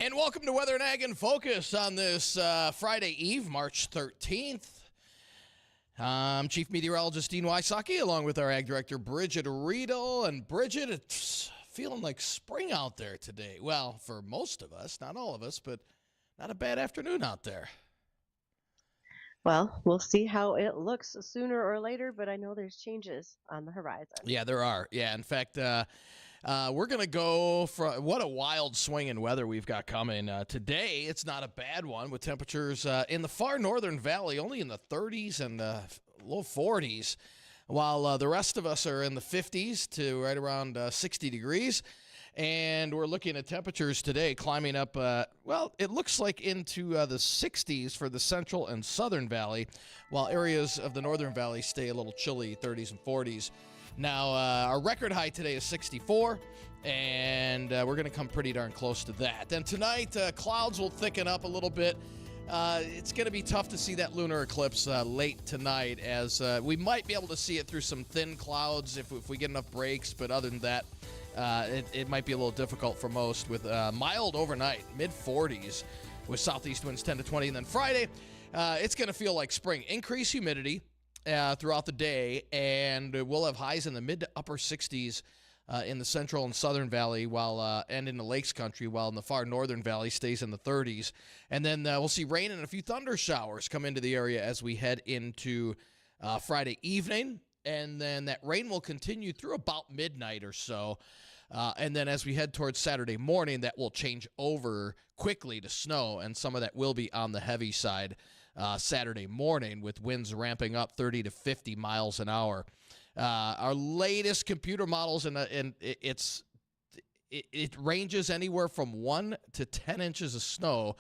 And welcome to Weather and Ag in Focus on this Friday Eve, March 13th. I'm Chief Meteorologist Dean Wysocki, along with our Ag Director Bridgette Readel. And Bridgette, it's feeling like spring out there today. Well, for most of us, not all of us, but not a bad afternoon out there. Well, we'll see how it looks sooner or later, but I know there's changes on the horizon. Yeah, there are. Yeah, in fact, we're going to go for what a wild swing in weather we've got coming. Today, it's not a bad one with temperatures in the far northern valley only in the 30s and low 40s, while the rest of us are in the 50s to right around 60 degrees. And we're looking at temperatures today climbing up, it looks like into the 60s for the central and southern valley, while areas of the northern valley stay a little chilly, 30s and 40s. Now, our record high today is 64, and we're going to come pretty darn close to that. Then tonight, clouds will thicken up a little bit. It's going to be tough to see that lunar eclipse late tonight, as we might be able to see it through some thin clouds if we get enough breaks, but other than that, it might be a little difficult for most with mild overnight, mid-40s with southeast winds 10 to 20. And then Friday, it's going to feel like spring. Increased humidity throughout the day, and we'll have highs in the mid to upper 60s in the central and southern valley while and in the lakes country, while in the far northern valley stays in the 30s. And then we'll see rain and a few thunder showers come into the area as we head into Friday evening. And then that rain will continue through about midnight or so. And then as we head towards Saturday morning, that will change over quickly to snow, and some of that will be on the heavy side Saturday morning, with winds ramping up 30 to 50 miles an hour. Our latest computer models, and it ranges anywhere from 1 to 10 inches of snow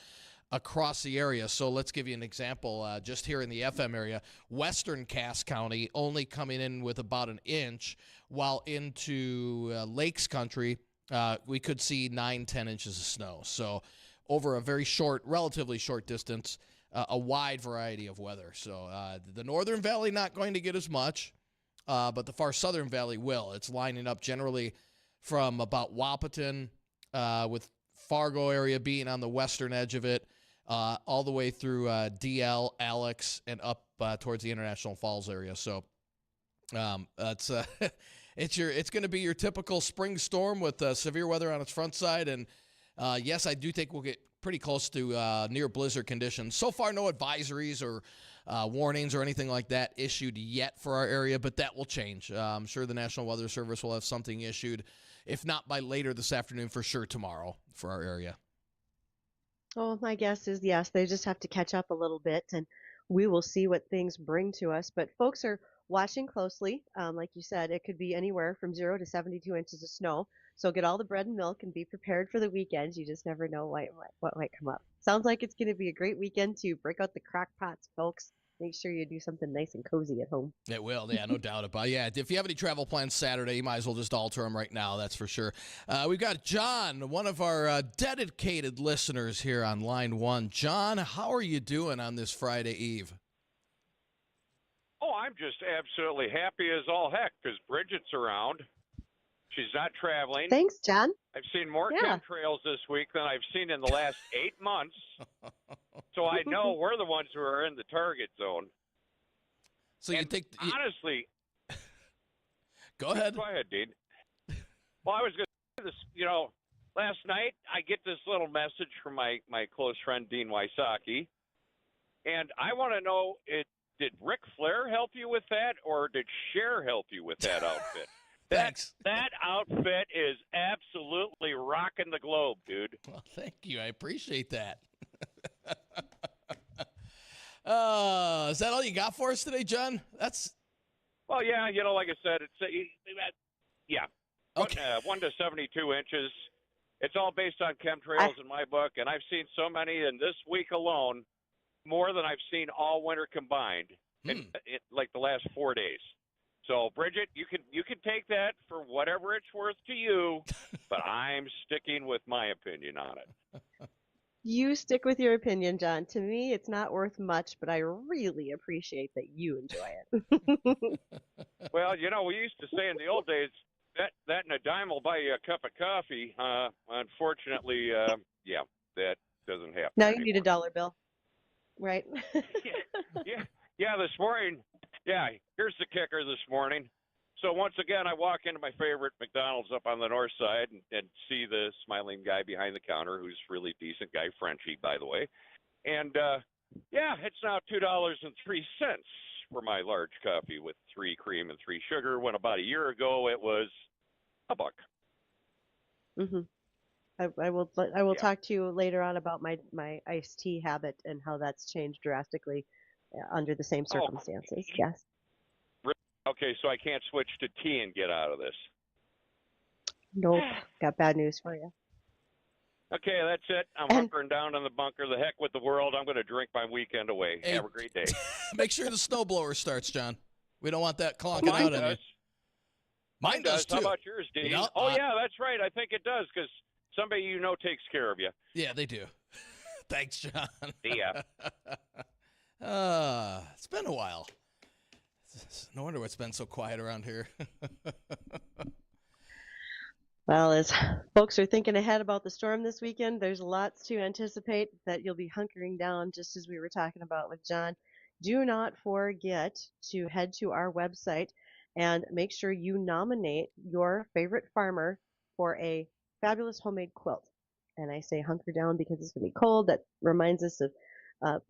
across the area. So let's give you an example. Just here in the FM area, western Cass County only coming in with about an inch, while into Lakes Country, we could see 9-10 inches of snow. So over a very short, relatively short distance, a wide variety of weather. So the northern valley not going to get as much, but the far southern valley will. It's lining up generally from about Wahpeton, with Fargo area being on the western edge of it, all the way through DL, Alex, and up towards the International Falls area. So it's going to be your typical spring storm with severe weather on its front side. And yes, I do think we'll get pretty close to near blizzard conditions. So far, no advisories or warnings or anything like that issued yet for our area, but that will change. I'm sure the National Weather Service will have something issued, if not by later this afternoon, for sure tomorrow for our area. Oh, my guess is yes, they just have to catch up a little bit, and we will see what things bring to us. But folks are watching closely. Like you said, it could be anywhere from 0 to 72 inches of snow. So get all the bread and milk and be prepared for the weekend. You just never know what might come up. Sounds like it's going to be a great weekend to break out the crock pots, folks. Make sure you do something nice and cozy at home. It will, yeah, no doubt about it. Yeah, if you have any travel plans Saturday, you might as well just alter them right now, that's for sure. We've got John, one of our dedicated listeners here on line one. John, how are you doing on this Friday Eve? Oh, I'm just absolutely happy as all heck because Bridgette's around. She's not traveling. Thanks, John. I've seen more chemtrails this week than I've seen in the last 8 months. So I know we're the ones who are in the target zone. So you think... Honestly... Go ahead. Go ahead, Dean. Well, I was going to say this, last night I get this little message from my close friend Dean Wysocki, and I want to know, did Ric Flair help you with that, or did Cher help you with that outfit? Thanks. That outfit is absolutely rocking the globe, dude. Well, thank you. I appreciate that. Is that all you got for us today, John? Well, yeah, like I said, it's yeah. Okay. 1 to 72 inches. It's all based on chemtrails in my book, and I've seen so many in this week alone, more than I've seen all winter combined in like the last 4 days. So, Bridgette, you can take that for whatever it's worth to you, but I'm sticking with my opinion on it. You stick with your opinion, John. To me, it's not worth much, but I really appreciate that you enjoy it. Well, we used to say in the old days, that and a dime will buy you a cup of coffee. Unfortunately, yeah. that doesn't happen Now you anymore. need a dollar bill, right? Yeah. This morning, here's the kicker. This morning, so once again, I walk into my favorite McDonald's up on the north side and see the smiling guy behind the counter, who's really decent guy, Frenchie, by the way. And it's now $2.03 for my large coffee with 3 cream and 3 sugar. When about a year ago it was $1. hmm I will Yeah. talk to you later on about my iced tea habit and how that's changed drastically under the same Oh, circumstances. Yes. okay. So I can't switch to tea and get out of this. Nope. Got bad news for you. Okay, that's it. I'm And hunkering down in the bunker. The heck with the world. I'm going to drink my weekend away. Hey, Have a great day. make sure the snowblower starts, John. We don't want that clonking Mine out on you. does. Mine does too. How about yours, Dean? You know, Yeah, that's right. I think it does because somebody you know takes care of you. Yeah, they do. Thanks, John. See ya. It's been a while. No wonder it's been so quiet around here. well, as folks are thinking ahead about the storm this weekend, there's lots to anticipate that you'll be hunkering down, just as we were talking about with John. Do not forget to head to our website and make sure you nominate your favorite farmer for a fabulous homemade quilt. And I say hunker down because it's going to be cold. That reminds us of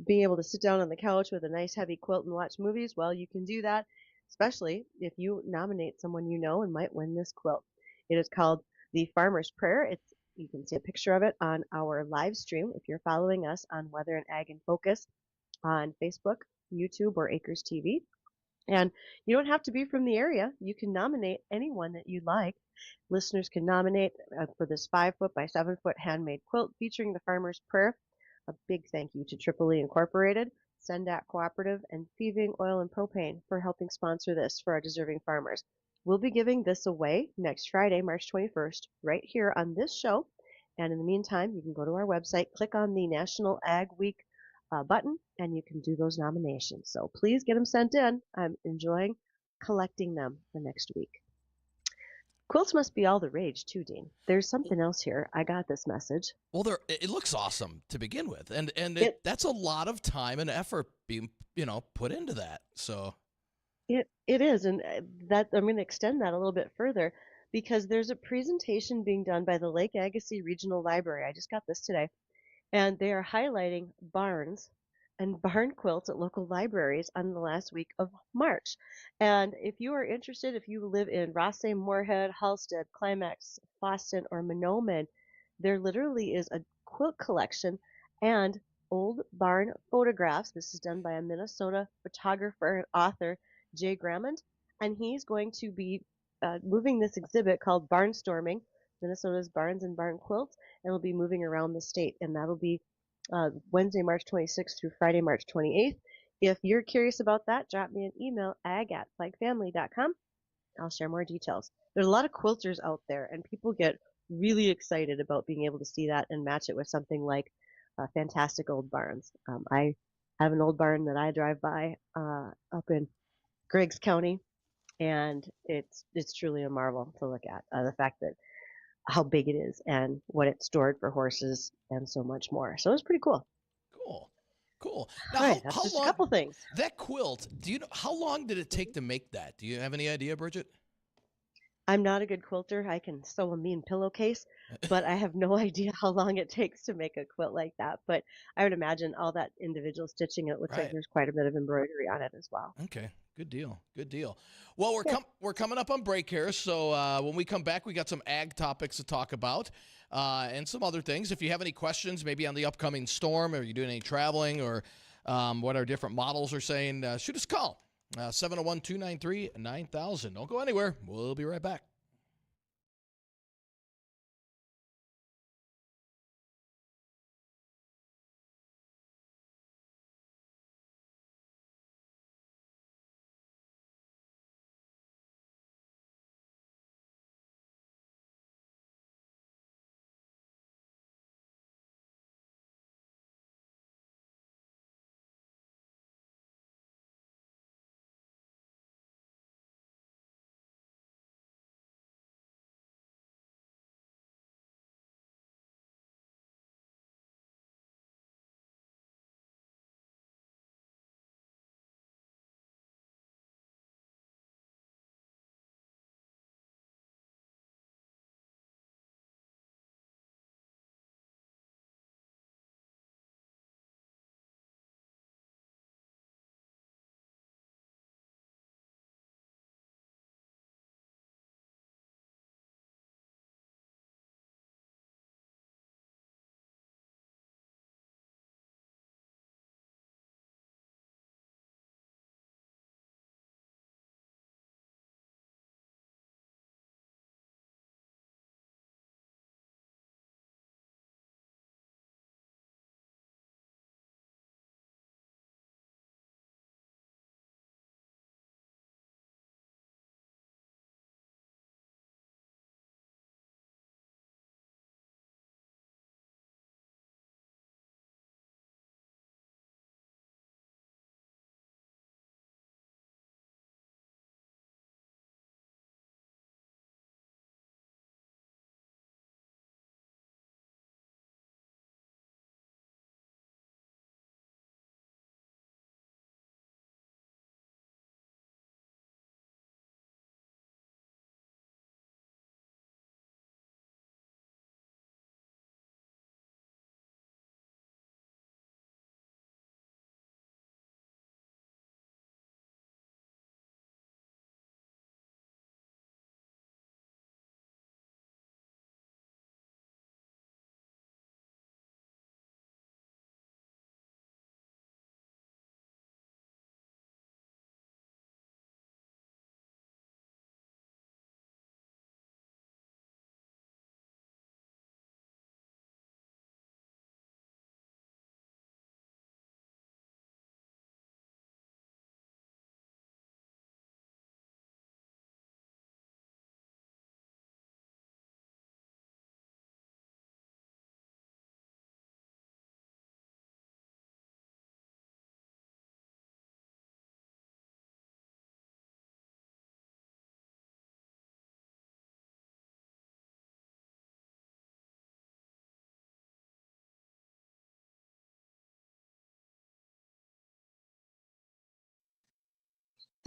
being able to sit down on the couch with a nice heavy quilt and watch movies. Well, you can do that, especially if you nominate someone you know and might win this quilt. It is called The Farmer's Prayer. You can see a picture of it on our live stream if you're following us on Weather and Ag in Focus on Facebook, YouTube, or Acres TV. And you don't have to be from the area. You can nominate anyone that you like. Listeners can nominate for this 5-foot by 7-foot handmade quilt featuring the Farmer's Prayer. A big thank you to Tripoli Incorporated, Sendak Cooperative, and Thieving Oil and Propane for helping sponsor this for our deserving farmers. We'll be giving this away next Friday, March 21st, right here on this show. And in the meantime, you can go to our website, click on the National Ag Week button, and you can do those nominations. So please get them sent in. I'm enjoying collecting them for next week. Quilts must be all the rage too, Dean. There's something else here. I got this message. Well, it looks awesome to begin with, and that's a lot of time and effort being put into that. So it is, and that I'm going to extend that a little bit further because there's a presentation being done by the Lake Agassiz Regional Library. I just got this today, and they are highlighting barns and barn quilts at local libraries on the last week of March. And if you are interested, if you live in Rossay, Moorhead, Halstead, Climax, Boston, or Monoman, there literally is a quilt collection and old barn photographs. This is done by a Minnesota photographer and author, Jay Grammond, and he's going to be moving this exhibit called Barnstorming, Minnesota's Barns and Barn Quilts, and will be moving around the state, and that'll be Wednesday, March 26th through Friday, March 28th. If you're curious about that, drop me an email, ag@flagfamily.com. I'll share more details. There's a lot of quilters out there, and people get really excited about being able to see that and match it with something like fantastic old barns. I have an old barn that I drive by up in Griggs County, and it's truly a marvel to look at. The fact that how big it is and what it's stored for horses and so much more. So it's pretty cool. Cool. Now, All right, that's just a couple things. That quilt, do you know how long did it take to make that? Do you have any idea, Bridgette? I'm not a good quilter. I can sew a mean pillowcase, but I have no idea how long it takes to make a quilt like that. But I would imagine all that individual stitching, it looks like there's quite a bit of embroidery on it as well. Okay. Good deal. Well, we're coming up on break here, so when we come back, we got some ag topics to talk about and some other things. If you have any questions, maybe on the upcoming storm, or you're doing any traveling, or what our different models are saying, shoot us a call, 701-293-9000. Don't go anywhere. We'll be right back.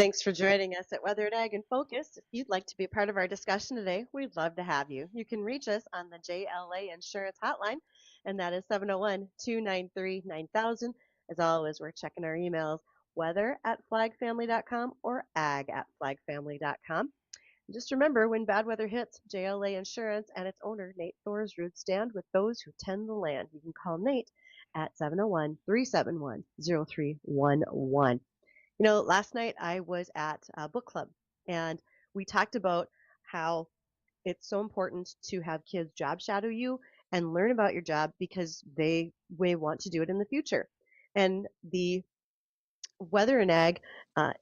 Thanks for joining us at Weather and Ag in Focus. If you'd like to be a part of our discussion today, we'd love to have you. You can reach us on the JLA Insurance Hotline, and that is 701-293-9000. As always, we're checking our emails, weather@flagfamily.com or ag@flagfamily.com. Just remember, when bad weather hits, JLA Insurance and its owner, Nate Thor's roots stand with those who tend the land. You can call Nate at 701-371-0311. Last night I was at a book club, and we talked about how it's so important to have kids job shadow you and learn about your job because they may want to do it in the future. And the weather and ag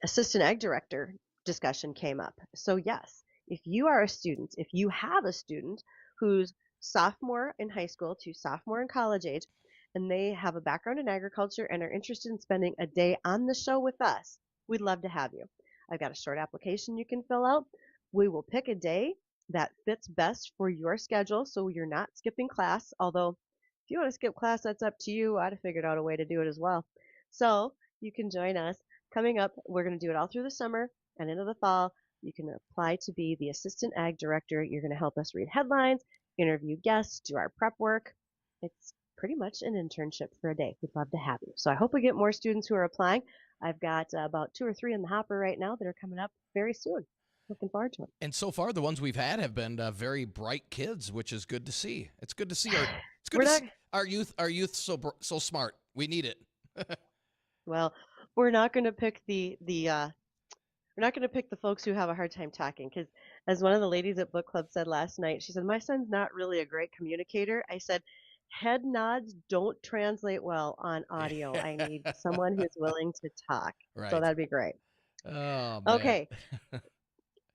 assistant ag director discussion came up. So yes, if you are a student, if you have a student who's sophomore in high school to sophomore in college age, and they have a background in agriculture and are interested in spending a day on the show with us, we'd love to have you. I've got a short application you can fill out. We will pick a day that fits best for your schedule so you're not skipping class, although if you want to skip class, that's up to you. I'd have figured out a way to do it as well. So you can join us. Coming up, we're going to do it all through the summer and into the fall. You can apply to be the assistant ag director. You're going to help us read headlines, interview guests, do our prep work. It's pretty much an internship for a day. We'd love to have you. So I hope we get more students who are applying. I've got about 2 or 3 in the hopper right now that are coming up very soon. Looking forward to it. And so far, the ones we've had have been very bright kids, which is good to see. It's good to see our youth so smart. We need it. Well, we're not going to pick the folks who have a hard time talking, because as one of the ladies at book club said last night, she said, my son's not really a great communicator. I said, head nods don't translate well on audio. I need someone who's willing to talk. Right. So that'd be great. Oh, man. Okay.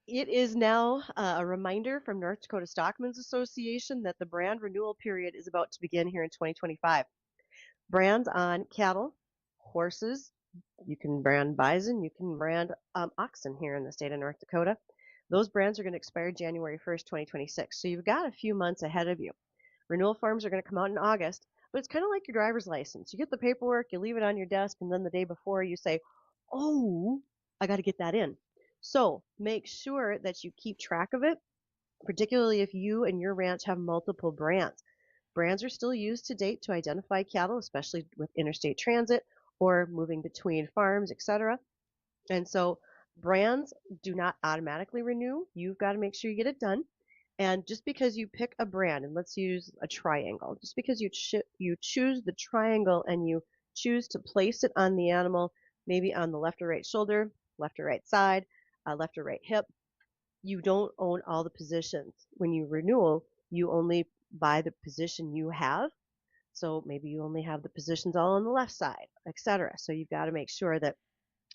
It is now a reminder from North Dakota Stockmen's Association that the brand renewal period is about to begin here in 2025. Brands on cattle, horses, you can brand bison, you can brand oxen here in the state of North Dakota. Those brands are going to expire January 1st, 2026. So you've got a few months ahead of you. Renewal forms are going to come out in August, but it's kind of like your driver's license. You get the paperwork, you leave it on your desk, and then the day before you say, oh, I got to get that in. So make sure that you keep track of it, particularly if you and your ranch have multiple brands. Brands are still used to date to identify cattle, especially with interstate transit or moving between farms, etc. And so brands do not automatically renew. You've got to make sure you get it done. And just because you pick a brand, and let's use a triangle, just because you choose the triangle and you choose to place it on the animal, maybe on the left or right shoulder, left or right side, left or right hip, you don't own all the positions. When you renew, you only buy the position you have. So maybe you only have the positions all on the left side, etc. So you've got to make sure that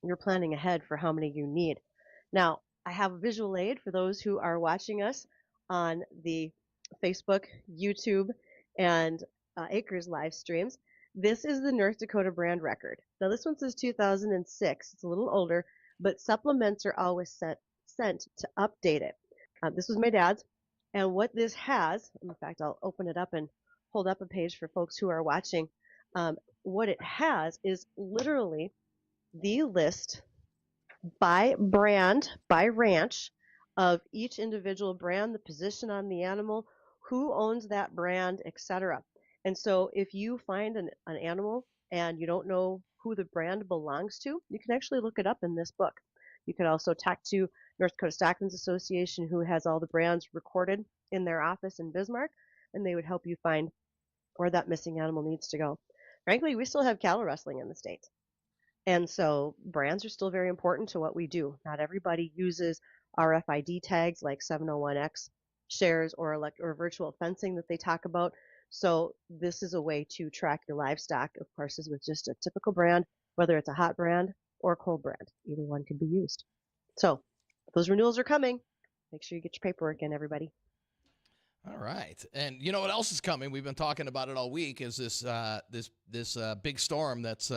you're planning ahead for how many you need. Now, I have a visual aid for those who are watching us on the Facebook, YouTube, and Acres live streams. This is the North Dakota brand record. Now, this one says 2006. It's a little older, but supplements are always sent to update it. This was my dad's, and what this has, in fact, I'll open it up and hold up a page for folks who are watching. What it has is literally the list by brand, by ranch, of each individual brand, the position on the animal, who owns that brand, etc. And so if you find an animal and you don't know who the brand belongs to, you can actually look it up in this book. You can also talk to North Dakota Stockmen's Association, who has all the brands recorded in their office in Bismarck, and they would help you find where that missing animal needs to go. Frankly, we still have cattle wrestling in the state. And so brands are still very important to what we do. Not everybody uses RFID tags like 701X shares or virtual fencing that they talk about. So this is a way to track your livestock, of course, is with just a typical brand, whether it's a hot brand or a cold brand. Either one can be used. So those renewals are coming. Make sure you get your paperwork in, everybody. All right. And you know what else is coming? We've been talking about it all week, is this big storm that's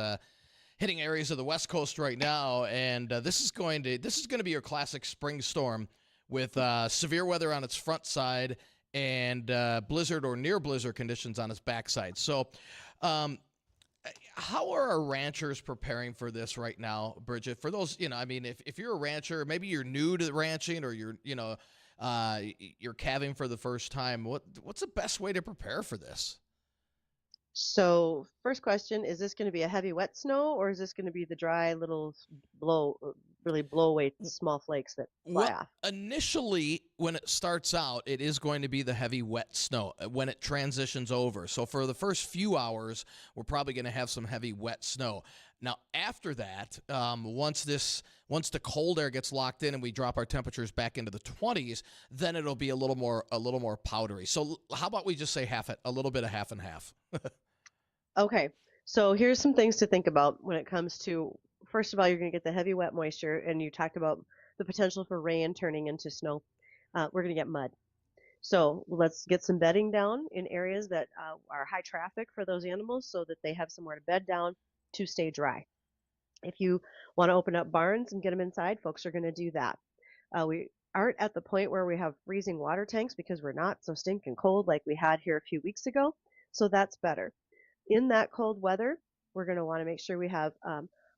hitting areas of the West Coast right now, and this is going to be your classic spring storm with severe weather on its front side and blizzard or near blizzard conditions on its backside. So How are our ranchers preparing for this right now, Bridgette? For those, I mean, if you're a rancher, maybe you're new to ranching or you're calving for the first time, what's the best way to prepare for this? So, first question, is this going to be a heavy wet snow or is this going to be the dry little really blow away small flakes that fly Well, off? initially, when it starts out, it is going to be the heavy wet snow when it transitions over. So for the first few hours, we're probably going to have some heavy wet snow. Now, after that, once the cold air gets locked in and we drop our temperatures back into the 20s, then it'll be a little more powdery. So how about we just say a little bit of half and half? Okay, so here's some things to think about when it comes to, first of all, you're going to get the heavy wet moisture, and you talked about the potential for rain turning into snow. We're going to get mud. So let's get some bedding down in areas that are high traffic for those animals so that they have somewhere to bed down to stay dry. If you want to open up barns and get them inside, folks are going to do that. We aren't at the point where we have freezing water tanks because we're not so stinking cold like we had here a few weeks ago. So that's better. In that cold weather, we're going to want to make sure we have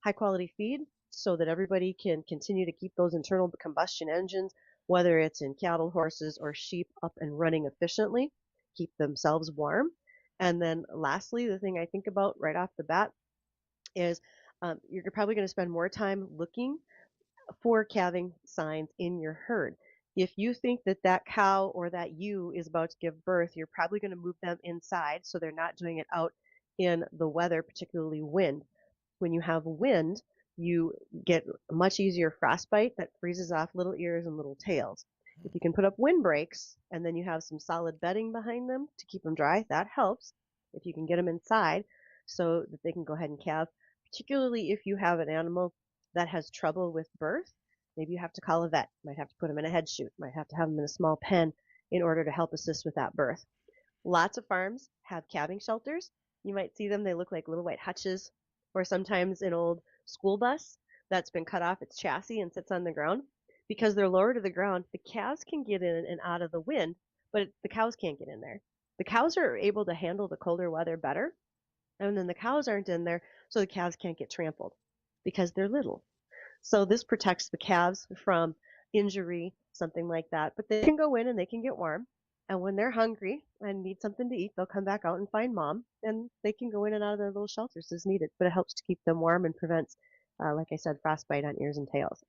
high quality feed so that everybody can continue to keep those internal combustion engines, whether it's in cattle, horses, or sheep, up and running efficiently, keep themselves warm. And then lastly, the thing I think about right off the bat is you're probably going to spend more time looking for calving signs in your herd. If you think that that cow or that ewe is about to give birth, you're probably going to move them inside so they're not doing it out in the weather, particularly wind. When you have wind, you get a much easier frostbite that freezes off little ears and little tails. If you can put up windbreaks and then you have some solid bedding behind them to keep them dry, that helps. If you can get them inside so that they can go ahead and calve, particularly if you have an animal that has trouble with birth, maybe you have to call a vet. Might have to put them in a head chute. Might have to have them in a small pen in order to help assist with that birth. Lots of farms have calving shelters. You might see them. They look like little white hutches, or sometimes an old school bus that's been cut off its chassis and sits on the ground. Because they're lower to the ground, the calves can get in and out of the wind, but the cows can't get in there. The cows are able to handle the colder weather better, and then the cows aren't in there, so the calves can't get trampled because they're little. So this protects the calves from injury, something like that. But they can go in and they can get warm. And when they're hungry and need something to eat, they'll come back out and find mom, and they can go in and out of their little shelters as needed. But it helps to keep them warm and prevents, like I said, frostbite on ears and tails.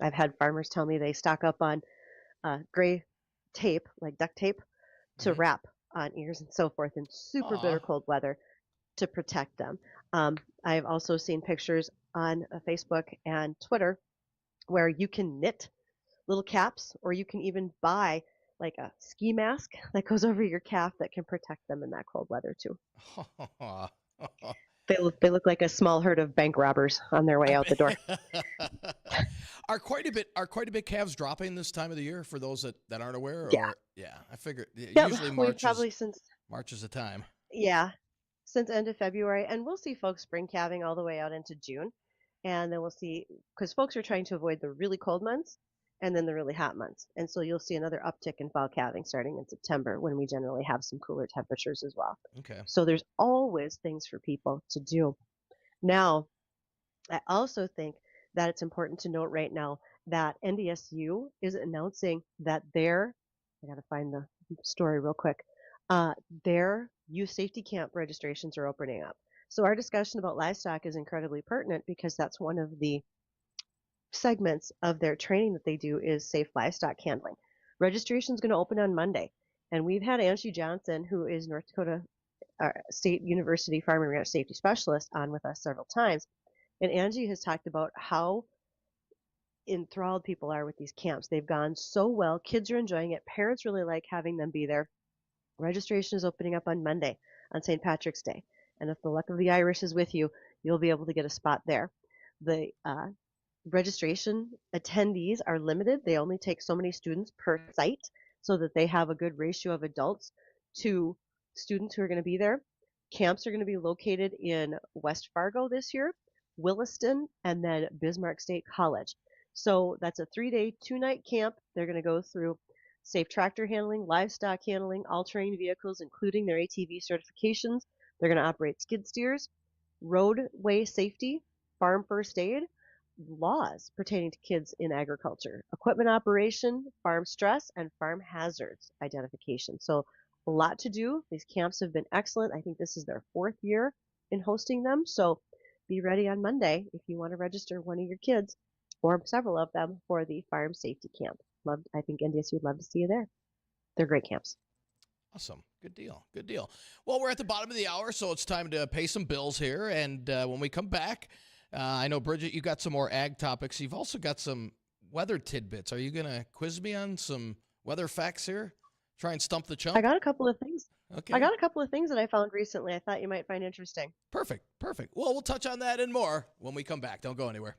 I've had farmers tell me they stock up on gray tape, like duct tape, to Mhm. wrap on ears and so forth in super bitter Aw. cold weather to protect them. I've also seen pictures on Facebook and Twitter where you can knit little caps, or you can even buy like a ski mask that goes over your calf that can protect them in that cold weather too. They look like a small herd of bank robbers on their way I out the door. bet. Are quite a bit calves dropping this time of the year for those that aren't aware? Yeah. Or yeah, I figure Yep. usually We've probably March is the time. yeah, since end of February, and we'll see folks spring calving all the way out into June. And then we'll see, because folks are trying to avoid the really cold months and then the really hot months. And so you'll see another uptick in fall calving starting in September when we generally have some cooler temperatures as well. Okay. So there's always things for people to do. Now, I also think that it's important to note right now that NDSU is announcing that I got to find the story real quick, their youth safety camp registrations are opening up. So our discussion about livestock is incredibly pertinent because that's one of the segments of their training that they do is safe livestock handling. Registration is going to open on Monday. And we've had Angie Johnson, who is North Dakota State University Farm and Ranch Safety Specialist, on with us several times. And Angie has talked about how enthralled people are with these camps. They've gone so well. Kids are enjoying it. Parents really like having them be there. Registration is opening up on Monday, on St. Patrick's Day. And if the luck of the Irish is with you, you'll be able to get a spot there. The registration attendees are limited. They only take so many students per site so that they have a good ratio of adults to students who are going to be there. Camps are going to be located in West Fargo this year, Williston, and then Bismarck State College. So that's a 3-day, 2-night camp. They're going to go through safe tractor handling, livestock handling, all terrain vehicles, including their ATV certifications, They're going to operate skid steers, roadway safety, farm first aid, laws pertaining to kids in agriculture, equipment operation, farm stress, and farm hazards identification. So a lot to do. These camps have been excellent. I think this is their 4th year in hosting them. So be ready on Monday if you want to register one of your kids or several of them for the farm safety camp. I think NDSU would love to see you there. They're great camps. Awesome. Good deal. Good deal. Well, we're at the bottom of the hour, so it's time to pay some bills here. And when we come back, I know, Bridgette, you got some more ag topics. You've also got some weather tidbits. Are you going to quiz me on some weather facts here? Try and stump the chump? I got a couple of things. Okay. I got a couple of things that I found recently I thought you might find interesting. Perfect. Well, we'll touch on that and more when we come back. Don't go anywhere.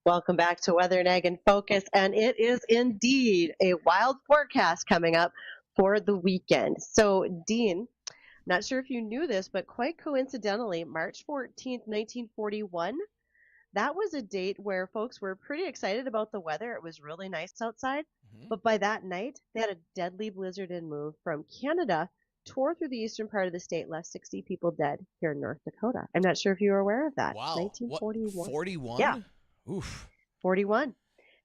Welcome back to Weather and Ag in Focus, and it is indeed a wild forecast coming up for the weekend. So, Dean, not sure if you knew this, but quite coincidentally, March 14th, 1941, that was a date where folks were pretty excited about the weather. It was really nice outside, Mhm. but by that night, they had a deadly blizzard in move from Canada, tore through the eastern part of the state, left 60 people dead here in North Dakota. I'm not sure if you were aware of that. Wow. What, 1941. Yeah. 41? Oof. 41.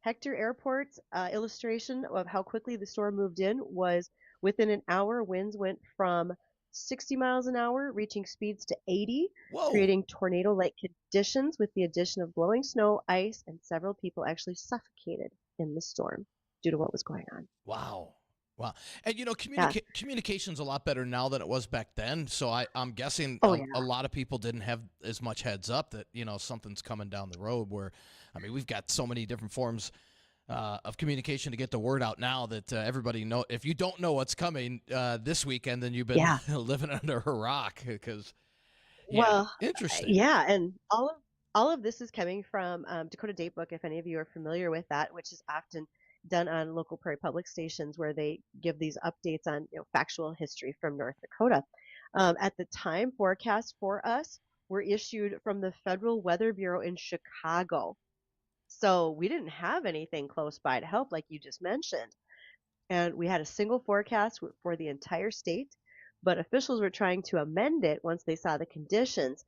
Hector Airport's illustration of how quickly the storm moved in was within an hour, winds went from 60 miles an hour, reaching speeds to 80, Whoa. creating tornado like conditions with the addition of blowing snow, ice, and several people actually suffocated in the storm due to what was going on. Wow. Wow. And Yeah. communication's a lot better now than it was back then. So I'm guessing Oh, a yeah. lot of people didn't have as much heads up that, something's coming down the road where, I mean, we've got so many different forms of communication to get the word out now that everybody know. If you don't know what's coming this weekend, then you've been Yeah. living under a rock because, yeah, Well, interesting. yeah, and all of this is coming from Dakota Datebook, if any of you are familiar with that, which is often done on local prairie public stations where they give these updates on factual history from North Dakota. At the time, forecasts for us were issued from the Federal Weather Bureau in Chicago. So we didn't have anything close by to help, like you just mentioned. And we had a single forecast for the entire state, but officials were trying to amend it once they saw the conditions.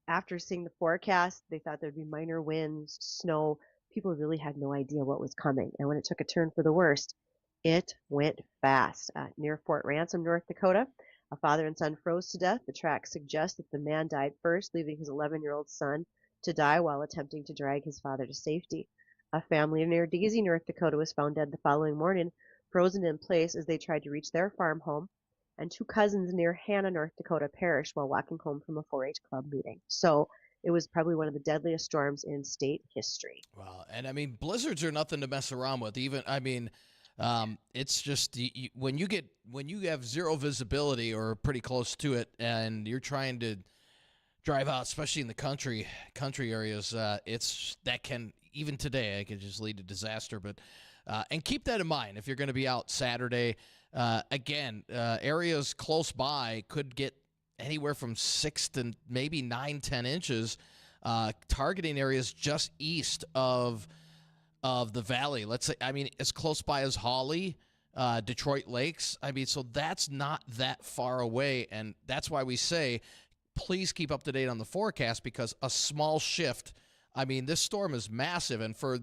After seeing the forecast, they thought there'd be minor winds, snow. People really had no idea what was coming. And when it took a turn for the worst, it went fast. Near Fort Ransom, North Dakota, a father and son froze to death. The tracks suggest that the man died first, leaving his 11-year-old son to die while attempting to drag his father to safety. A family near Daisy, North Dakota, was found dead the following morning, frozen in place as they tried to reach their farm home, and two cousins near Hannah, North Dakota, perished while walking home from a 4-H club meeting. So it was probably one of the deadliest storms in state history. Wow. And I mean, blizzards are nothing to mess around with. Even, I mean, it's just when you have zero visibility or pretty close to it, and you're trying to drive out, especially in the country areas, it's that can even today it could just lead to disaster. But and keep that in mind if you're going to be out Saturday. Again, areas close by could get anywhere from 6 to maybe 9, 10 inches. Targeting areas just east of the valley. Let's say, I mean, as close by as Hawley, Detroit Lakes. I mean, so that's not that far away, and that's why we say please keep up to date on the forecast because a small shift. I mean, this storm is massive, and for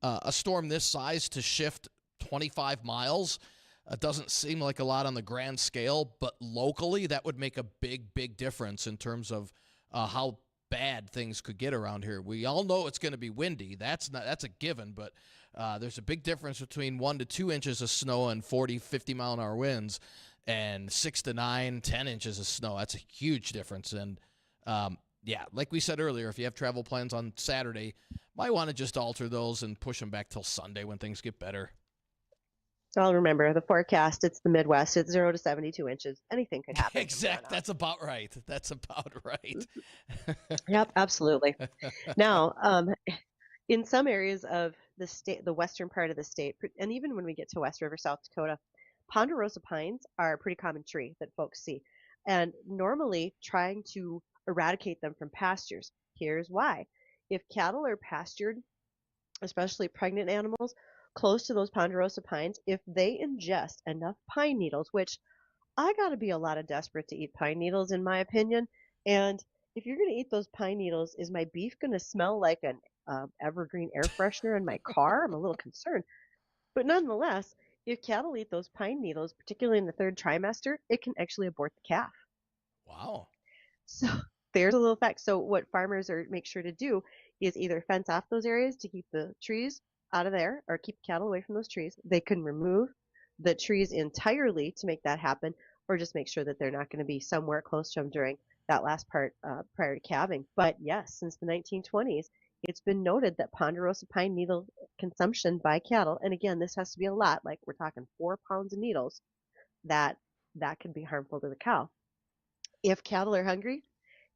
a storm this size to shift 25 miles doesn't seem like a lot on the grand scale, but locally that would make a big difference in terms of how bad things could get around here. We all know it's going to be windy. That's a given, but there's a big difference between 1 to 2 inches of snow and 40, 50 mile an hour winds and 6 to 9, 10 inches of snow. That's a huge difference. And yeah, like we said earlier, if you have travel plans on Saturday, might want to just alter those and push them back till Sunday when things get better. So I'll remember the forecast. It's the Midwest. It's 0 to 72 inches. Anything could happen. Exact. That's about right. That's about right. Yep, absolutely. Now, in some areas of the state, the western part of the state, and even when we get to West River, South Dakota, ponderosa pines are a pretty common tree that folks see. And normally trying to eradicate them from pastures. Here's why. If cattle are pastured, especially pregnant animals, close to those ponderosa pines, if they ingest enough pine needles, which I got to be a lot of desperate to eat pine needles, in my opinion. And if you're going to eat those pine needles, is my beef going to smell like an evergreen air freshener in my car? I'm a little concerned. But nonetheless, if cattle eat those pine needles, particularly in the third trimester, it can actually abort the calf. Wow. So there's a little fact. So what farmers make sure to do is either fence off those areas to keep the trees out of there or keep cattle away from those trees. They can remove the trees entirely to make that happen, or just make sure that they're not going to be somewhere close to them during that last part prior to calving. But yes, since the 1920s, it's been noted that ponderosa pine needle consumption by cattle, and again, this has to be a lot, like we're talking 4 pounds of needles, that could be harmful to the cow. If cattle are hungry,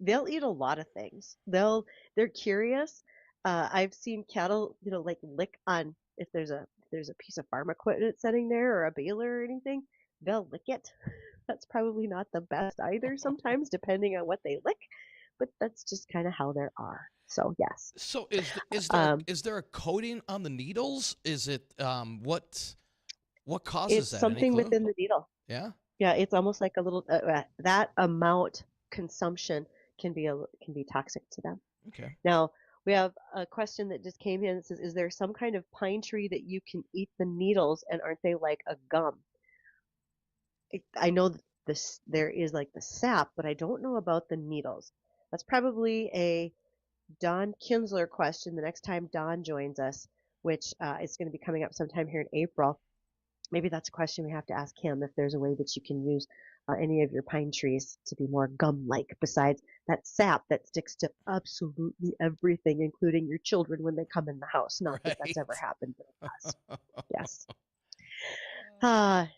they'll eat a lot of things. They're curious. I've seen cattle, like lick on if there's a piece of farm equipment sitting there or a baler or anything, they'll lick it. That's probably not the best either sometimes, depending on what they lick, but that's just kind of how they are. So yes. So is there Um, is there a coating on the needles? Is it what causes it's that? Any something clue? within the needle. Yeah. Yeah, it's almost like a little that amount consumption can be toxic to them. Okay. Now, we have a question that just came in that says, is there some kind of pine tree that you can eat the needles and aren't they like a gum? I know that there is like the sap, but I don't know about the needles. That's probably a Don Kinsler question the next time Don joins us, which is going to be coming up sometime here in April. Maybe that's a question we have to ask him, if there's a way that you can use any of your pine trees to be more gum-like besides that sap that sticks to absolutely everything, including your children when they come in the house. Not that that's ever Right. happened, but it does. Yes.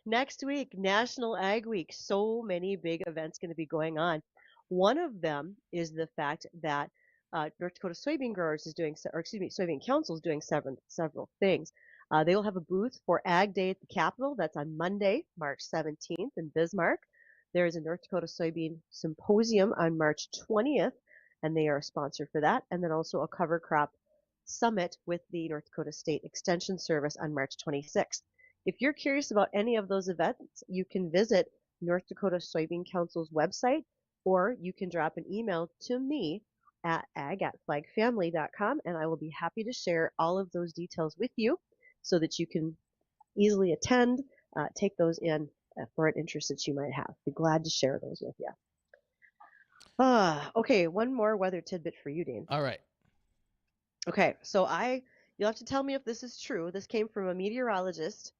Next week, National Ag Week. So many big events going to be going on. One of them is the fact that North Dakota Soybean Growers is doing, or excuse me, Soybean Council is doing several things. They will have a booth for Ag Day at the Capitol. That's on Monday, March 17th in Bismarck. There is a North Dakota Soybean Symposium on March 20th, and they are a sponsor for that. And then also a cover crop summit with the North Dakota State Extension Service on March 26th. If you're curious about any of those events, you can visit North Dakota Soybean Council's website, or you can drop an email to me at ag@flagfamily.com, and I will be happy to share all of those details with you so that you can easily attend, take those in for an interest that you might have. Be glad to share those with you. Okay, one more weather tidbit for you, Dean. All right. Okay, so you'll have to tell me if this is true. This came from a meteorologist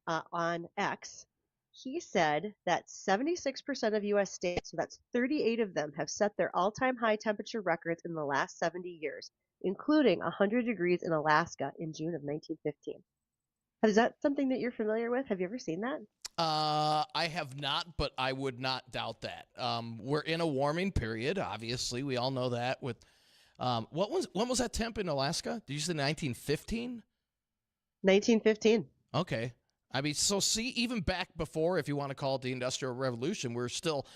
on X. He said that 76% of U.S. states, so that's 38 of them, have set their all-time high temperature records in the last 70 years, including 100 degrees in Alaska in June of 1915. Is that something that you're familiar with? Have you ever seen that? I have not, but I would not doubt that. We're in a warming period. Obviously, we all know that. With when was that temp in Alaska? Did you say 1915? 1915. Okay. I mean, so see, even back before, if you want to call it the Industrial Revolution, we're still,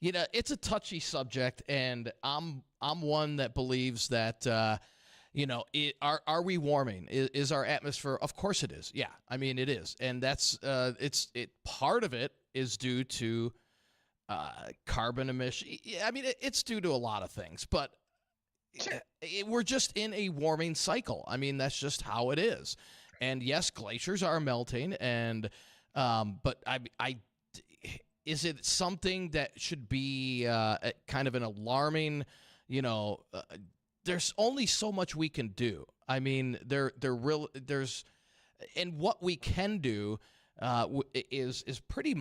it's a touchy subject, and I'm one that believes that, are we warming? Is our atmosphere? Of course it is. Yeah, I mean it is, and that's part of it is due to carbon emission. I mean it's due to a lot of things, but Sure. we're just in a warming cycle. I mean that's just how it is. And yes, glaciers are melting, and but is it something that should be kind of an alarming? There's only so much we can do. I mean, there's and what we can do is pretty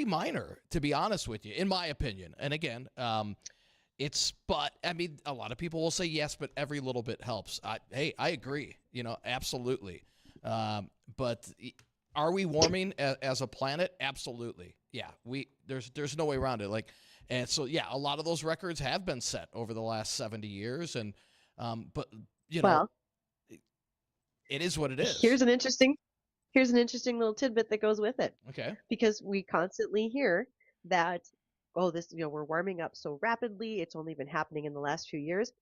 minor, to be honest with you, in my opinion. And again, but I mean, a lot of people will say yes, but every little bit helps. I agree, absolutely. But are we warming as a planet? Absolutely. Yeah, there's no way around it. And so, yeah, a lot of those records have been set over the last 70 years. And, but Well, it is what it is. here's an interesting little tidbit that goes with it. Okay. Because we constantly hear that, we're warming up so rapidly. It's only been happening in the last few years.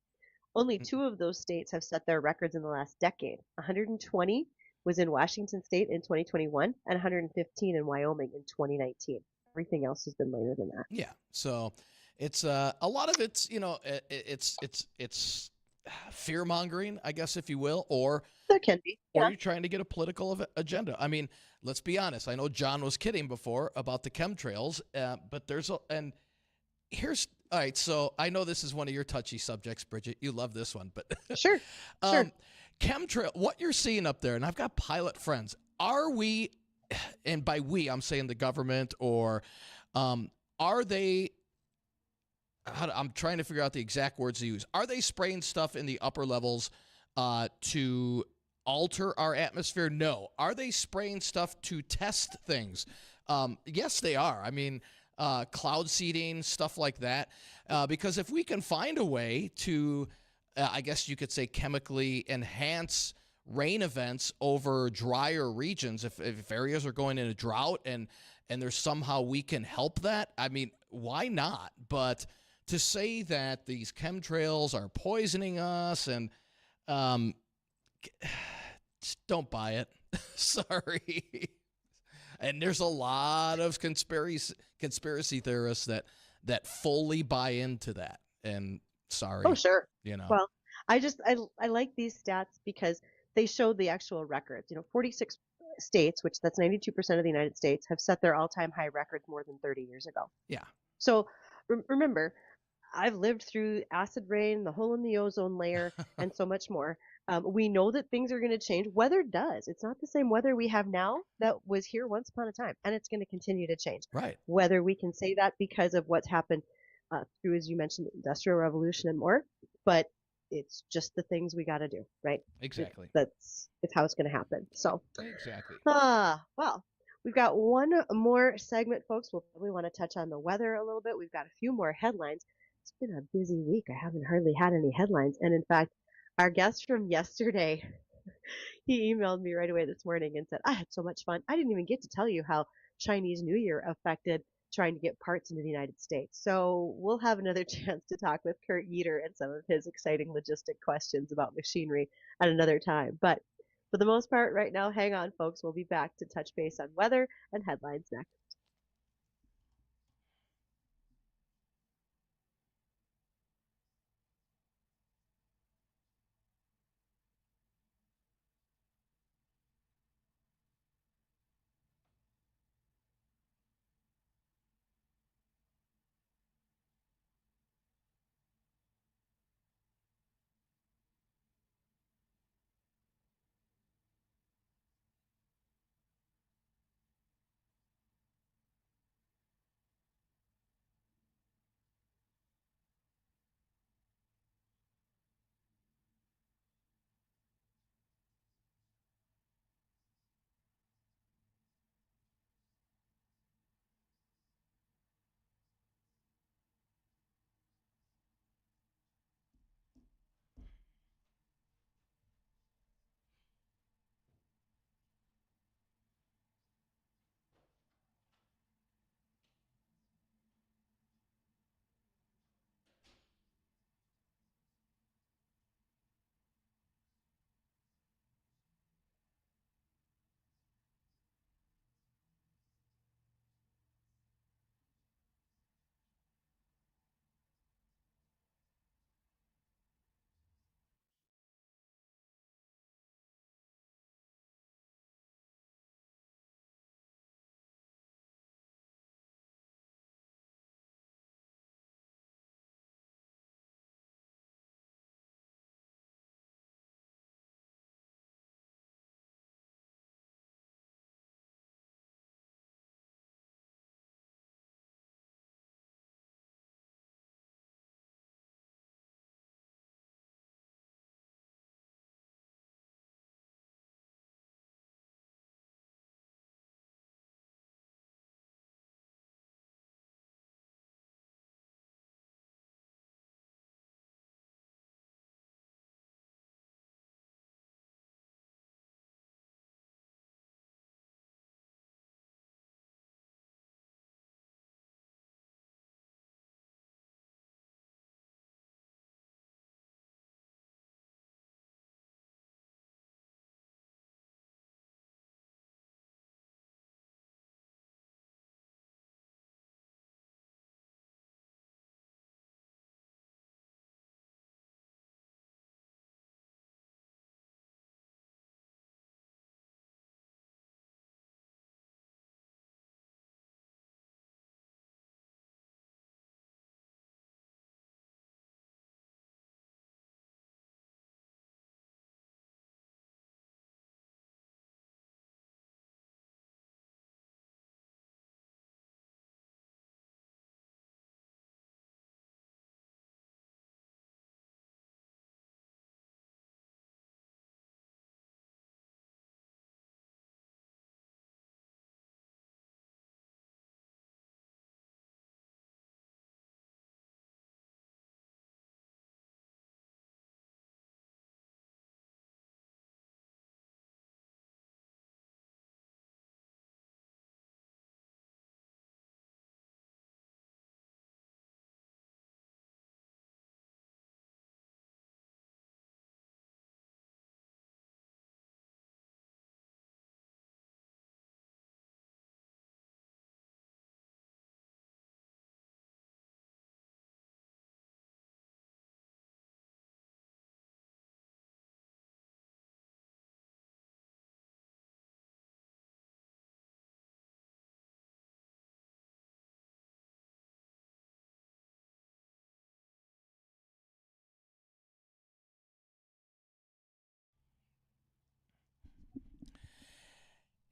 Only 2 of those states have set their records in the last decade. 120 was in Washington State in 2021 and 115 in Wyoming in 2019. Everything else has been later than that. Yeah. So it's a lot of it's, it's fear mongering, I guess, if you will, or There can be. or Yeah. you're trying to get a political agenda. I mean, let's be honest. I know John was kidding before about the chemtrails, but all right. So I know this is one of your touchy subjects, Bridgette. You love this one, but Sure. Sure. chemtrail, what you're seeing up there, and I've got pilot friends. Are we, and by we, I'm saying the government, or are they? I'm trying to figure out the exact words to use. Are they spraying stuff in the upper levels to alter our atmosphere? No. Are they spraying stuff to test things? Yes, they are. I mean, cloud seeding, stuff like that. Because if we can find a way to, I guess you could say, chemically enhance rain events over drier regions, if areas are going in a drought and there's somehow we can help that, I mean, why not? But to say that these chemtrails are poisoning us and just don't buy it. Sorry. And there's a lot of conspiracy theorists that fully buy into that. And sorry, Oh, sure. you know. Well, I like these stats because they show the actual records. 46 states, which that's 92% of the United States, have set their all-time high records more than 30 years ago. Yeah. So remember, I've lived through acid rain, the hole in the ozone layer, and so much more. We know that things are going to change. Weather does. It's not the same weather we have now that was here once upon a time, and it's going to continue to change. Right. Whether we can say that because of what's happened through, as you mentioned, the Industrial Revolution and more, but it's just the things we got to do, right? Exactly. It's how it's going to happen. So, Exactly. well, we've got one more segment, folks. We'll probably want to touch on the weather a little bit. We've got a few more headlines. It's been a busy week. I haven't hardly had any headlines. And in fact, our guest from yesterday, he emailed me right away this morning and said, I had so much fun. I didn't even get to tell you how Chinese New Year affected trying to get parts into the United States. So we'll have another chance to talk with Kurt Yeater and some of his exciting logistic questions about machinery at another time. But for the most part, right now, hang on, folks. We'll be back to touch base on weather and headlines next.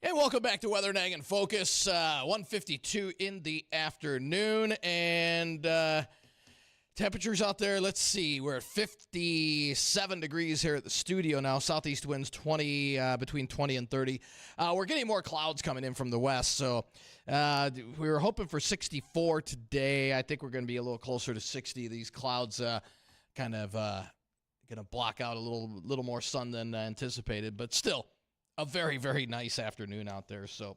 And welcome back to Weather Nag in Focus, 1:52 in the afternoon, and temperatures out there, let's see, we're at 57 degrees here at the studio now. Southeast winds between 20 and 30. We're getting more clouds coming in from the west, so we were hoping for 64 today. I think we're going to be a little closer to 60. These clouds kind of going to block out a little more sun than anticipated, but still a very, very nice afternoon out there. So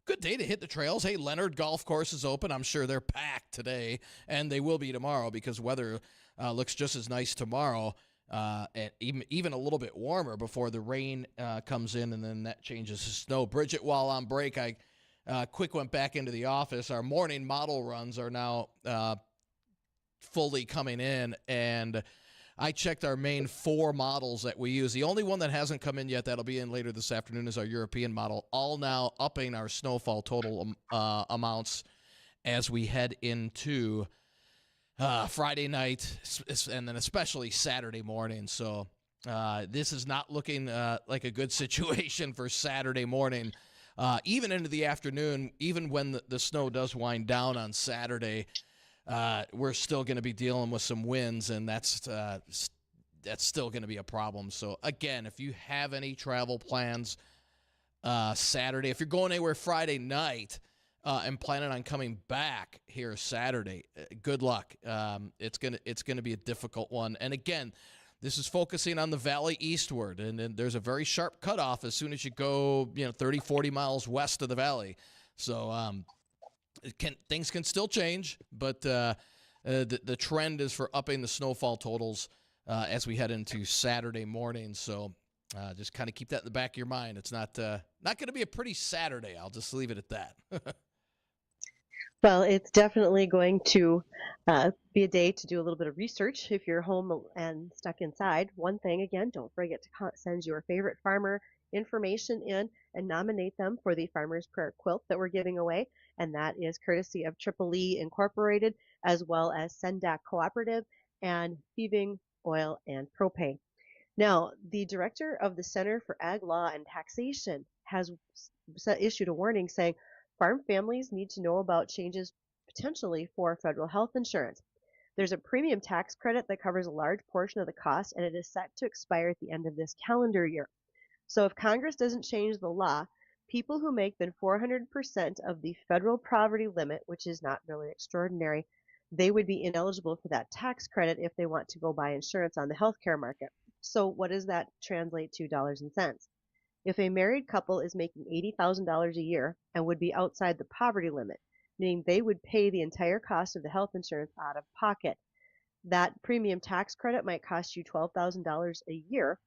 good day to hit the trails. Hey, Leonard Golf Course is open. I'm sure they're packed today, and they will be tomorrow because weather looks just as nice tomorrow, and even a little bit warmer before the rain comes in, and then that changes to snow. Bridgette, while on break, I quick went back into the office. Our morning model runs are now fully coming in, and I checked our main 4 models that we use. The only one that hasn't come in yet that'll be in later this afternoon is our European model, all now upping our snowfall total amounts as we head into Friday night and then especially Saturday morning. So this is not looking like a good situation for Saturday morning. Even into the afternoon, even when the snow does wind down on Saturday, we're still going to be dealing with some winds, and that's still going to be a problem. So, again, if you have any travel plans Saturday, if you're going anywhere Friday night and planning on coming back here Saturday, good luck. It's gonna be a difficult one. And, again, this is focusing on the valley eastward, and then there's a very sharp cutoff as soon as you go 30, 40 miles west of the valley. So, things can still change, but the trend is for upping the snowfall totals as we head into Saturday morning. So just kind of keep that in the back of your mind. It's not going to be a pretty Saturday. I'll just leave it at that. Well, it's definitely going to be a day to do a little bit of research if you're home and stuck inside. One thing, again, don't forget to send your favorite farmer information in and nominate them for the Farmer's Prayer quilt that we're giving away. And that is courtesy of Triple E Incorporated, as well as Sendak Cooperative and Thieving Oil and Propane. Now, the director of the Center for Ag Law and Taxation has issued a warning saying farm families need to know about changes potentially for federal health insurance. There's a premium tax credit that covers a large portion of the cost, and it is set to expire at the end of this calendar year. So if Congress doesn't change the law, people who make than 400% of the federal poverty limit, which is not really extraordinary, they would be ineligible for that tax credit if they want to go buy insurance on the healthcare market. So what does that translate to dollars and cents? If a married couple is making $80,000 a year and would be outside the poverty limit, meaning they would pay the entire cost of the health insurance out of pocket, that premium tax credit might cost you $12,000 a year.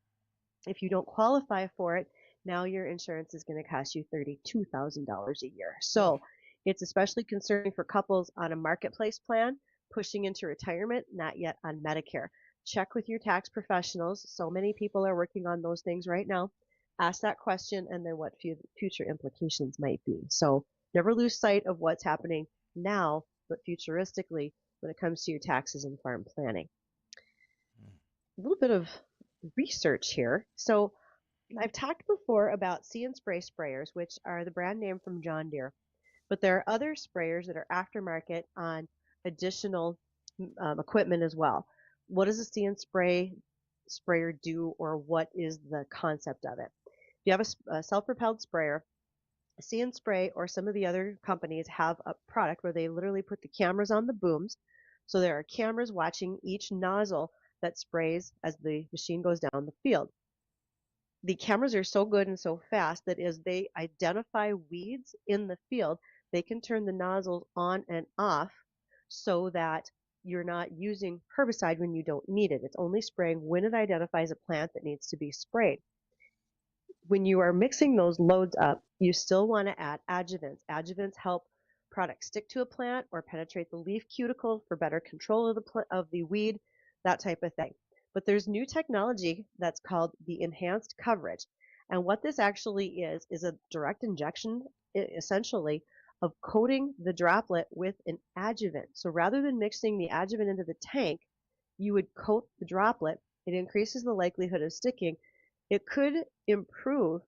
If you don't qualify for it, now your insurance is going to cost you $32,000 a year. So it's especially concerning for couples on a marketplace plan, pushing into retirement, not yet on Medicare. Check with your tax professionals. So many people are working on those things right now. Ask that question and then what future implications might be. So never lose sight of what's happening now, but futuristically when it comes to your taxes and farm planning. A little bit of research here. So I've talked before about See and Spray sprayers, which are the brand name from John Deere, but there are other sprayers that are aftermarket on additional equipment as well. What does a See and Spray sprayer do, or what is the concept of it? If you have a self-propelled sprayer, See and Spray or some of the other companies have a product where they literally put the cameras on the booms. So there are cameras watching each nozzle that sprays as the machine goes down the field. The cameras are so good and so fast that as they identify weeds in the field, they can turn the nozzles on and off so that you're not using herbicide when you don't need it. It's only spraying when it identifies a plant that needs to be sprayed. When you are mixing those loads up, you still want to add adjuvants. Adjuvants help products stick to a plant or penetrate the leaf cuticle for better control of the weed, that type of thing. But there's new technology that's called the enhanced coverage. And what this actually is a direct injection, essentially, of coating the droplet with an adjuvant. So rather than mixing the adjuvant into the tank, you would coat the droplet. It increases the likelihood of sticking. It could improve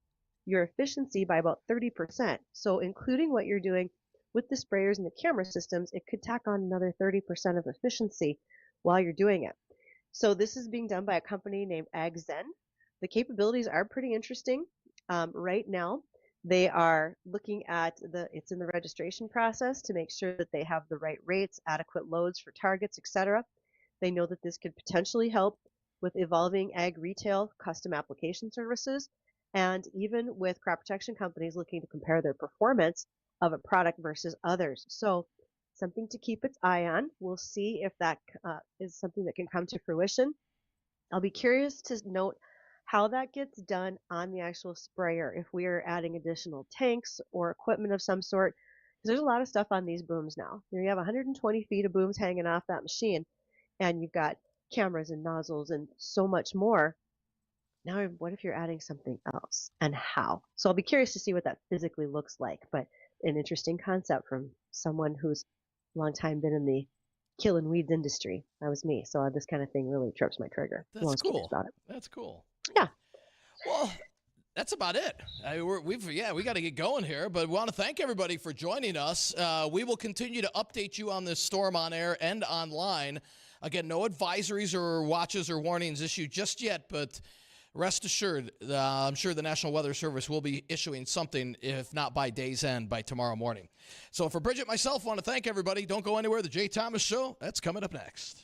your efficiency by about 30%. So including what you're doing with the sprayers and the camera systems, it could tack on another 30% of efficiency while you're doing it. So this is being done by a company named AgZen. The capabilities are pretty interesting. Right now, they are looking at it's in the registration process to make sure that they have the right rates, adequate loads for targets, etc. They know that this could potentially help with evolving ag retail custom application services, and even with crop protection companies looking to compare their performance of a product versus others. So something to keep its eye on. We'll see if that is something that can come to fruition. I'll be curious to note how that gets done on the actual sprayer, if we are adding additional tanks or equipment of some sort. Because there's a lot of stuff on these booms now. You have 120 feet of booms hanging off that machine, and you've got cameras and nozzles and so much more. Now, what if you're adding something else, and how? So I'll be curious to see what that physically looks like, but an interesting concept from someone who's a long time been in the killing weeds industry. That was me. So this kind of thing really trips my trigger. That's cool. That's cool. Yeah. Well, that's about it. We got to get going here, but we want to thank everybody for joining us. We will continue to update you on this storm on air and online. Again, no advisories or watches or warnings issued just yet, but rest assured, I'm sure the National Weather Service will be issuing something, if not by day's end, by tomorrow morning. So for Bridgette, myself, I want to thank everybody. Don't go anywhere. The Jay Thomas Show, that's coming up next.